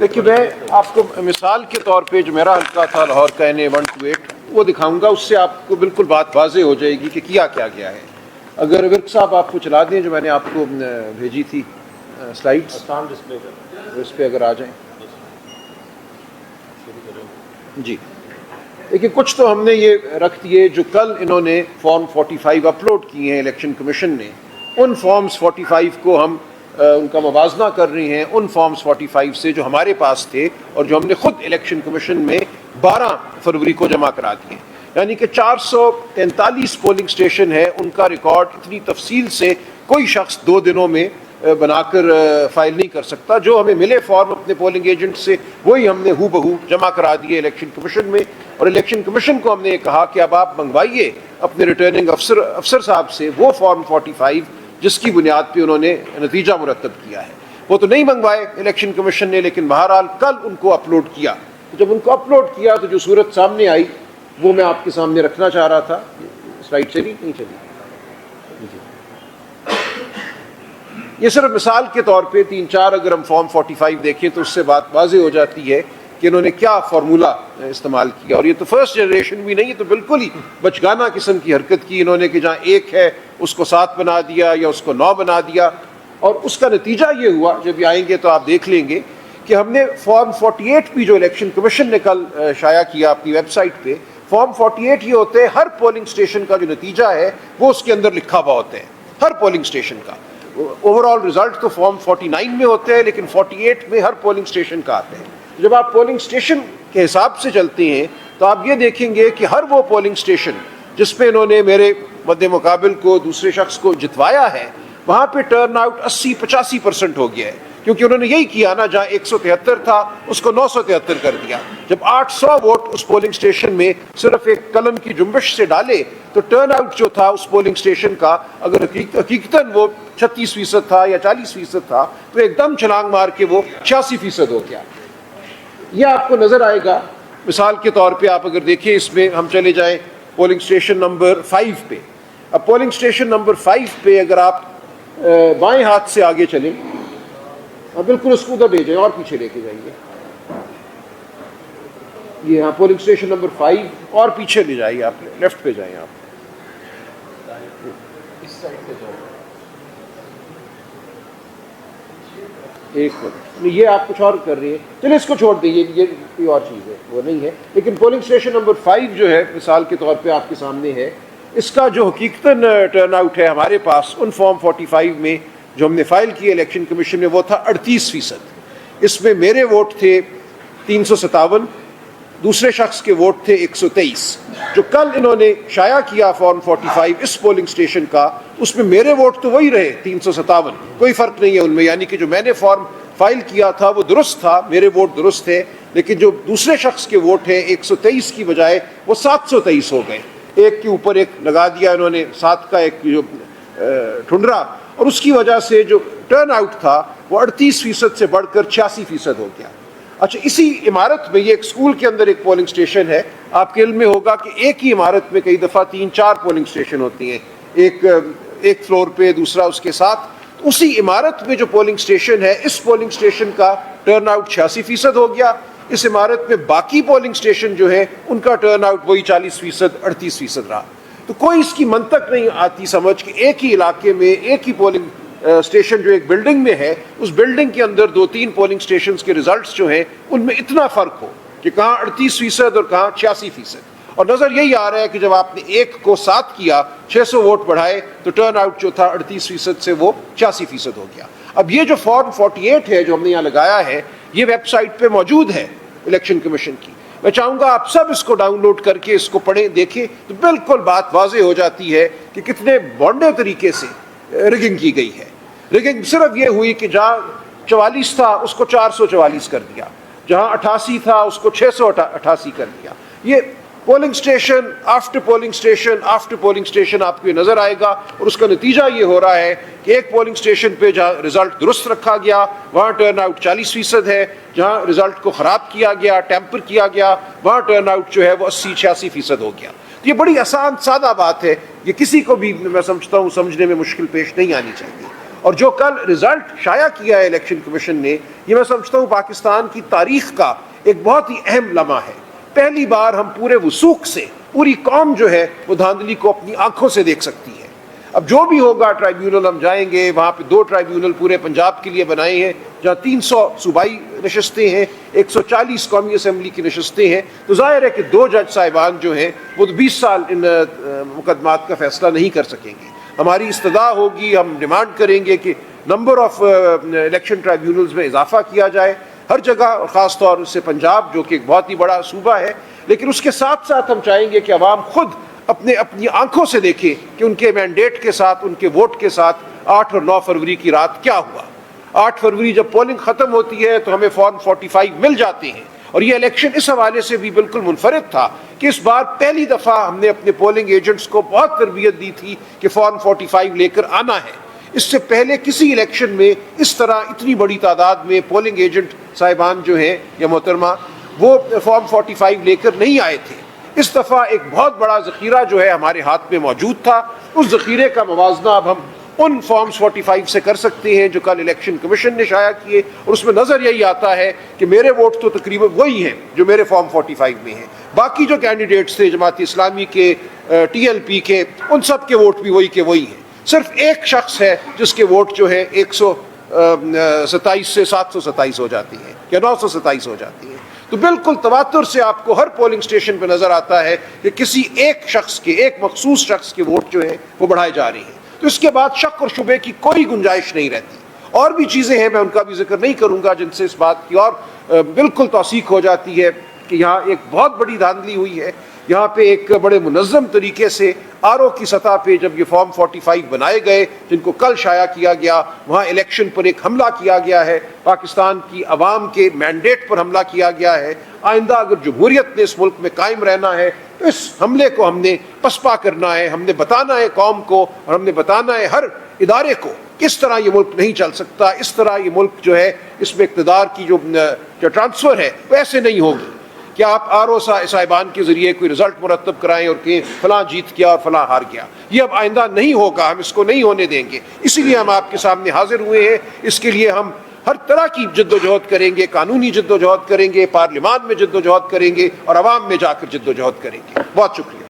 دیکھیے میں آپ کو مثال کے طور پہ جو میرا حلقہ تھا لاہور کا NA-128 وہ دکھاؤں گا، اس سے آپ کو بالکل بات واضح ہو جائے گی کہ کیا گیا ہے. اگر ورک صاحب آپ کو چلا دیں جو میں نے آپ کو بھیجی تھی سلائیڈز، اس پہ اگر آ جائیں. جی دیکھیے کچھ تو ہم نے یہ رکھ دیے جو کل انہوں نے فارم 45 اپلوڈ کیے ہیں الیکشن کمیشن نے. ان فارمز 45 کو ہم ان کا موازنہ کر رہے ہیں ان فارمز 45 سے جو ہمارے پاس تھے اور جو ہم نے خود الیکشن کمیشن میں 12 فروری کو جمع کرا دیے. یعنی کہ 443 پولنگ اسٹیشن ہے، ان کا ریکارڈ اتنی تفصیل سے کوئی شخص 2 دنوں میں بنا کر فائل نہیں کر سکتا. جو ہمیں ملے فارم اپنے پولنگ ایجنٹ سے وہی ہم نے ہو بہو جمع کرا دیے الیکشن کمیشن میں. اور الیکشن کمیشن کو ہم نے یہ کہا کہ اب آپ منگوائیے اپنے ریٹرننگ افسر صاحب سے وہ فارم 45 جس کی بنیاد پہ انہوں نے نتیجہ مرتب کیا ہے. وہ تو نہیں منگوائے الیکشن کمیشن نے، لیکن بہرحال کل ان کو اپلوڈ کیا. جب ان کو اپلوڈ کیا تو جو صورت سامنے آئی وہ میں آپ کے سامنے رکھنا چاہ رہا تھا. سلائیڈ چلی نہیں چلی؟ یہ صرف مثال کے طور پہ 3-4 اگر ہم فارم 45 دیکھیں تو اس سے بات واضح ہو جاتی ہے کہ انہوں نے کیا فارمولا استعمال کیا. اور یہ تو فرسٹ جنریشن بھی نہیں، یہ تو بالکل ہی بچگانہ قسم کی حرکت کی انہوں نے کہ جہاں 1 ہے اس کو 7 بنا دیا یا اس کو 9 بنا دیا. اور اس کا نتیجہ یہ ہوا، جب یہ آئیں گے تو آپ دیکھ لیں گے کہ ہم نے فارم 48 بھی جو الیکشن کمیشن نے کل شائع کیا اپنی ویب سائٹ پہ، فارم 48 یہ ہوتے ہیں ہر پولنگ اسٹیشن کا جو نتیجہ ہے وہ اس کے اندر لکھا ہوا ہوتا ہے ہر پولنگ اسٹیشن کا. اوور آل رزلٹ تو فارم 49 میں ہوتے ہیں لیکن 48 میں ہر پولنگ اسٹیشن کا آتے ہیں. جب آپ پولنگ اسٹیشن کے حساب سے چلتے ہیں تو آپ یہ دیکھیں گے کہ ہر وہ پولنگ اسٹیشن جس پہ انہوں نے میرے مد مقابل کو دوسرے شخص کو جتوایا ہے وہاں پہ ٹرن آؤٹ 80-85% ہو گیا ہے. کیونکہ انہوں نے یہی کیا نا، جہاں 173 تھا اس کو 973 کر دیا. جب 800 ووٹ اس پولنگ اسٹیشن میں صرف ایک قلم کی جنبش سے ڈالے تو ٹرن آؤٹ جو تھا اس پولنگ اسٹیشن کا اگر حقیقتاً وہ 36% تھا یا 40% تھا تو ایک دم چھلانگ مار کے وہ 86% ہو گیا. یہ آپ کو نظر آئے گا. مثال کے طور پہ آپ اگر دیکھیں اس میں ہم چلے جائیں پولنگ اسٹیشن نمبر 5 پہ. اب پولنگ اسٹیشن نمبر 5 پہ اگر آپ بائیں ہاتھ سے آگے چلیں، بالکل اس کو ادھر لے جائیں اور پیچھے لے کے جائیے. یہ ہاں پولنگ اسٹیشن نمبر 5 اور پیچھے لے جائیے، آپ لیفٹ پہ جائیں. آپ اس سائڈ پہ جائیں. ایک منٹ، یہ آپ کچھ اور کر رہی ہیں، چلے اس کو چھوڑ دیجیے، یہ کوئی اور چیز ہے وہ نہیں ہے. لیکن پولنگ اسٹیشن نمبر 5 جو ہے مثال کے طور پہ آپ کے سامنے ہے، اس کا جو حقیقتاً ٹرن آؤٹ ہے ہمارے پاس ان فارم 45 میں جو ہم نے فائل کیے الیکشن کمیشن میں وہ تھا 38%. اس میں میرے ووٹ تھے 357، دوسرے شخص کے ووٹ تھے 123. جو کل انہوں نے شائع کیا فارم 45 اس پولنگ اسٹیشن کا، اس میں میرے ووٹ تو وہی رہے 357، کوئی فرق نہیں ہے ان میں. یعنی کہ جو میں نے فارم فائل کیا تھا وہ درست تھا، میرے ووٹ درست تھے، لیکن جو دوسرے شخص کے ووٹ ہیں 123 کی بجائے وہ 723 ہو گئے. ایک کے اوپر ایک لگا دیا انہوں نے 7 کا ایک جو ٹھنڈرا، اور اس کی وجہ سے جو ٹرن آؤٹ تھا وہ 38% سے بڑھ کر 86% ہو گیا. اچھا، اسی عمارت میں یہ ایک اسکول کے اندر ایک پولنگ اسٹیشن ہے. آپ کے علم میں ہوگا کہ ایک ہی عمارت میں کئی دفعہ 3-4 پولنگ اسٹیشن ہوتی ہیں، ایک فلور پہ دوسرا اس کے ساتھ. اسی عمارت میں جو پولنگ اسٹیشن ہے اس پولنگ اسٹیشن کا ٹرن آؤٹ 86% ہو گیا. اس عمارت میں باقی پولنگ اسٹیشن جو ہے ان کا ٹرن آؤٹ وہی 40%، 38% رہا. تو کوئی اس کی منطق نہیں آتی سمجھ کہ ایک ہی علاقے میں ایک ہی پولنگ اسٹیشن جو ایک بلڈنگ میں ہے، اس بلڈنگ کے اندر 2-3 پولنگ اسٹیشنز کے ریزلٹس جو ہیں ان میں اتنا فرق ہو کہ کہاں 38% اور کہاں 86%. اور نظر یہی آ رہا ہے کہ جب آپ نے 1 کو 7 کیا، 600 ووٹ بڑھائے تو ٹرن آؤٹ جو تھا 38% سے وہ 86% ہو گیا. اب یہ جو فارم 48 ہے جو ہم نے یہاں لگایا ہے، یہ ویب سائٹ پہ موجود ہے الیکشن کمیشن کی. میں چاہوں گا آپ سب اس کو ڈاؤن لوڈ کر کے اس کو پڑھیں، دیکھیں تو بالکل بات واضح ہو جاتی ہے کہ کتنے بونڈے طریقے سے رگنگ کی گئی ہے. رگنگ صرف یہ ہوئی کہ جہاں 44 تھا اس کو 444 کر دیا، جہاں 88 تھا اس کو 688 کر دیا. یہ polling station after polling station after polling station آپ کو یہ نظر آئے گا. اور اس کا نتیجہ یہ ہو رہا ہے کہ ایک پولنگ اسٹیشن پہ جہاں رزلٹ درست رکھا گیا وہاں ٹرن آؤٹ 40% ہے، جہاں رزلٹ کو خراب کیا گیا، ٹیمپر کیا گیا، وہاں ٹرن آؤٹ جو ہے وہ 80-86% ہو گیا. یہ بڑی آسان سادہ بات ہے، یہ کسی کو بھی میں سمجھتا ہوں سمجھنے میں مشکل پیش نہیں آنی چاہیے. اور جو کل رزلٹ شائع کیا ہے الیکشن کمیشن نے، یہ میں سمجھتا ہوں پاکستان کی تاریخ کا ایک بہت ہی اہم لمحہ ہے۔ پہلی بار ہم پورے وثوق سے، پوری قوم جو ہے وہ دھاندلی کو اپنی آنکھوں سے دیکھ سکتی ہے۔ اب جو بھی ہوگا ٹرائیبیونل ہم جائیں گے، وہاں پہ 2 ٹرائیبیونل پورے پنجاب کے لیے بنائے ہیں، جہاں 300 صوبائی نشستیں ہیں، 140 قومی اسمبلی کی نشستیں ہیں، تو ظاہر ہے کہ 2 جج صاحبان جو ہیں وہ 20 سال ان مقدمات کا فیصلہ نہیں کر سکیں گے۔ ہماری استدعا ہوگی، ہم ڈیمانڈ کریں گے کہ نمبر آف الیکشن ٹرائیبیونلز میں اضافہ کیا جائے ہر جگہ، اور خاص طور سے پنجاب جو کہ ایک بہت ہی بڑا صوبہ ہے۔ لیکن اس کے ساتھ ساتھ ہم چاہیں گے کہ عوام خود اپنی آنکھوں سے دیکھیں کہ ان کے مینڈیٹ کے ساتھ، ان کے ووٹ کے ساتھ 8 اور 9 فروری کی رات کیا ہوا۔ 8 فروری جب پولنگ ختم ہوتی ہے تو ہمیں فارم 45 مل جاتے ہیں، اور یہ الیکشن اس حوالے سے بھی بالکل منفرد تھا کہ اس بار پہلی دفعہ ہم نے اپنے پولنگ ایجنٹس کو بہت تربیت دی تھی کہ فارم 45 لے کر آنا ہے۔ اس سے پہلے کسی الیکشن میں اس طرح اتنی بڑی تعداد میں پولنگ ایجنٹ صاحبان جو ہیں یا محترمہ وہ فارم 45 لے کر نہیں آئے تھے۔ اس دفعہ ایک بہت بڑا ذخیرہ جو ہے ہمارے ہاتھ میں موجود تھا، اس ذخیرے کا موازنہ اب ہم ان فارمز 45 سے کر سکتے ہیں جو کل الیکشن کمیشن نے شائع کیے، اور اس میں نظر یہی آتا ہے کہ میرے ووٹ تو تقریباً وہی ہیں جو میرے فارم 45 میں ہیں۔ باقی جو کینڈیڈیٹس تھے جماعت اسلامی کے، ٹی ایل پی کے، ان سب کے ووٹ بھی وہی کے وہی ہیں۔ صرف ایک شخص ہے جس کے ووٹ جو ہے 127 سے 727 ہو جاتی ہیں یا 927 ہو جاتی ہیں۔ تو بالکل تواتر سے آپ کو ہر پولنگ سٹیشن پہ نظر آتا ہے کہ کسی ایک شخص کے، ایک مخصوص شخص کے ووٹ جو ہیں وہ بڑھائے جا رہے ہیں۔ تو اس کے بعد شک اور شبے کی کوئی گنجائش نہیں رہتی۔ اور بھی چیزیں ہیں، میں ان کا بھی ذکر نہیں کروں گا، جن سے اس بات کی اور بالکل توثیق ہو جاتی ہے کہ یہاں ایک بہت بڑی دھاندلی ہوئی ہے۔ یہاں پہ ایک بڑے منظم طریقے سے آر او کی سطح پہ جب یہ فارم 45 بنائے گئے جن کو کل شائع کیا گیا، وہاں الیکشن پر ایک حملہ کیا گیا ہے، پاکستان کی عوام کے مینڈیٹ پر حملہ کیا گیا ہے۔ آئندہ اگر جمہوریت نے اس ملک میں قائم رہنا ہے تو اس حملے کو ہم نے پسپا کرنا ہے، ہم نے بتانا ہے قوم کو، اور ہم نے بتانا ہے ہر ادارے کو کہ اس طرح یہ ملک نہیں چل سکتا، اس طرح یہ ملک جو ہے اس میں اقتدار کی جو ٹرانسفر ہے وہ ایسے نہیں ہوگی کہ آپ آر او صاحبان کے ذریعے کوئی رزلٹ مرتب کرائیں اور کہ فلاں جیت گیا اور فلاں ہار گیا۔ یہ اب آئندہ نہیں ہوگا، ہم اس کو نہیں ہونے دیں گے۔ اسی لیے ہم آپ کے سامنے حاضر ہوئے ہیں۔ اس کے لیے ہم ہر طرح کی جد و جہد کریں گے، قانونی جد و جہد کریں گے، پارلیمان میں جد و جہد کریں گے، اور عوام میں جا کر جد و جہد کریں گے۔ بہت شکریہ۔